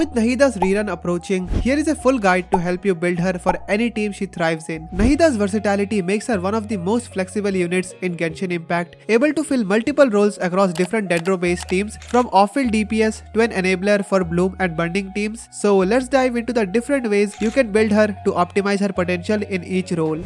With Nahida's rerun approaching, here is a full guide to help you build her for any team she thrives in. Nahida's versatility makes her one of the most flexible units in Genshin Impact, able to fill multiple roles across different Dendro-based teams, from off-field DPS to an enabler for Bloom and Burning teams. So let's dive into the different ways you can build her to optimize her potential in each role.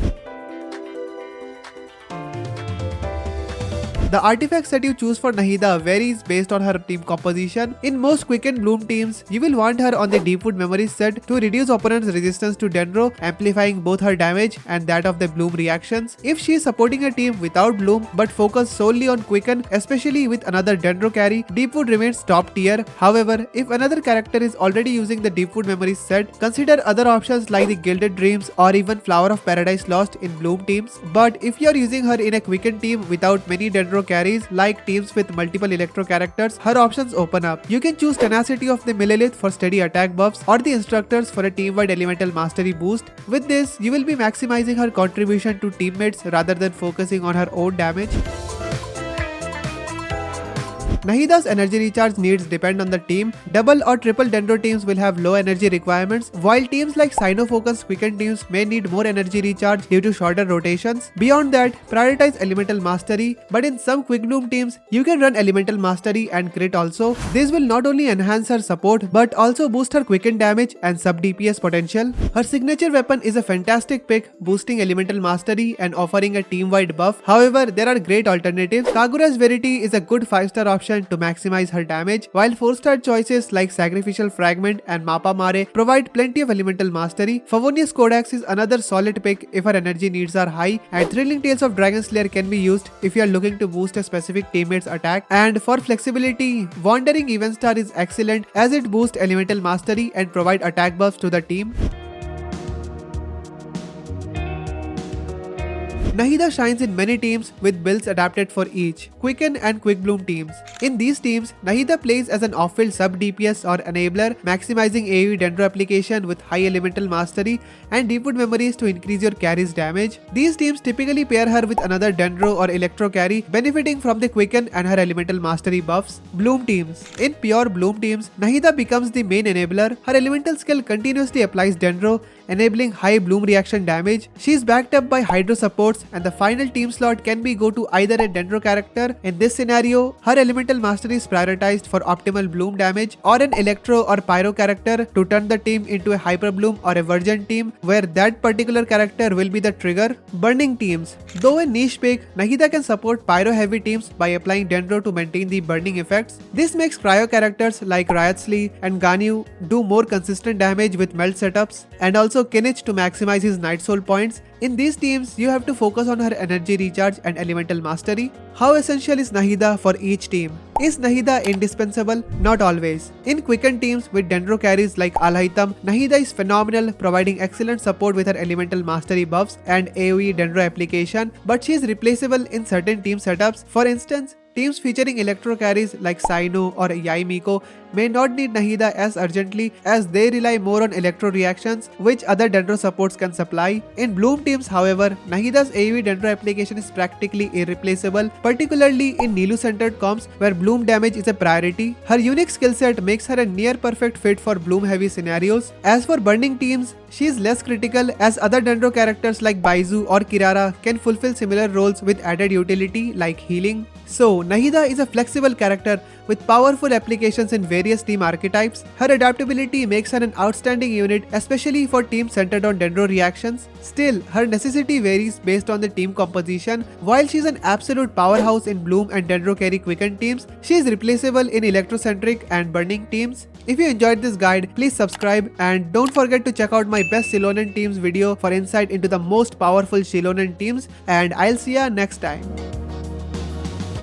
The artifacts that you choose for Nahida varies based on her team composition. In most Quick and Bloom teams, you will want her on the Deepwood Memory set to reduce opponents' resistance to Dendro, amplifying both her damage and that of the Bloom reactions. If she is supporting a team without Bloom but focused solely on Quicken, especially with another Dendro carry, Deepwood remains top tier. However, if another character is already using the Deepwood Memory set, consider other options like the Gilded Dreams or even Flower of Paradise Lost in Bloom teams. But if you are using her in a Quicken team without many Dendro carries, like teams with multiple Electro characters, her options open up. You can choose Tenacity of the Millelith for steady attack buffs or the Instructors for a team-wide Elemental Mastery boost. With this, you will be maximizing her contribution to teammates rather than focusing on her own damage. Nahida's energy recharge needs depend on the team. Double or triple Dendro teams will have low energy requirements, while teams like Sino-focused Quicken teams may need more energy recharge due to shorter rotations. Beyond that, prioritize Elemental Mastery, but in some Quick Bloom teams, you can run Elemental Mastery and Crit also. This will not only enhance her support, but also boost her Quicken damage and sub-DPS potential. Her signature weapon is a fantastic pick, boosting Elemental Mastery and offering a team-wide buff. However, there are great alternatives. Kagura's Verity is a good 5-star option to maximize her damage, while 4-star choices like Sacrificial Fragment and Mappa Mare provide plenty of Elemental Mastery. Favonius Codex is another solid pick if her energy needs are high, and Thrilling Tales of Dragon Slayer can be used if you are looking to boost a specific teammate's attack. And for flexibility, Wandering Event Star is excellent as it boosts Elemental Mastery and provide attack buffs to the team. Nahida shines in many teams with builds adapted for each Quicken and Quick Bloom teams. In these teams, Nahida plays as an off-field sub-DPS or enabler, maximizing AoE Dendro application with high Elemental Mastery and Deepwood Memories to increase your carry's damage. These teams typically pair her with another Dendro or Electro carry, benefiting from the Quicken and her Elemental Mastery buffs. Bloom teams. In pure Bloom teams, Nahida becomes the main enabler. Her Elemental skill continuously applies Dendro, enabling high Bloom reaction damage. She is backed up by Hydro supports, and the final team slot can be go to either a Dendro character. In this scenario, her Elemental Mastery is prioritized for optimal Bloom damage, or an Electro or Pyro character to turn the team into a Hyper Bloom or a Virgin team where that particular character will be the trigger. Burning teams. Though a niche pick, Nahida can support Pyro heavy teams by applying Dendro to maintain the burning effects. This makes Cryo characters like Riotslee and Ganyu do more consistent damage with melt setups, and also Kinich to maximize his Night Soul points. In these teams, you have to focus on her energy recharge and Elemental Mastery. How essential is Nahida for each team? Is Nahida indispensable? Not always. In Quicken teams with Dendro carries like Alhaitham, Nahida is phenomenal, providing excellent support with her Elemental Mastery buffs and AoE Dendro application, but she is replaceable in certain team setups. For instance, teams featuring Electro carries like Sino or Yai Miko may not need Nahida as urgently, as they rely more on Electro reactions, which other Dendro supports can supply. In Bloom teams, however, Nahida's AoE Dendro application is practically irreplaceable, particularly in Nilu-centered comps where Bloom damage is a priority. Her unique skill set makes her a near perfect fit for Bloom heavy scenarios. As for Burning teams, she is less critical, as other Dendro characters like Baizu or Kirara can fulfill similar roles with added utility like healing. So, Nahida is a flexible character with powerful applications in various team archetypes. Her adaptability makes her an outstanding unit, especially for teams centered on Dendro reactions. Still, her necessity varies based on the team composition. While she is an absolute powerhouse in Bloom and Dendro carry Quicken teams, she is replaceable in Electrocentric and Burning teams. If you enjoyed this guide, please subscribe and don't forget to check out my best Shilonen teams video for insight into the most powerful Shilonen teams, and I'll see ya next time.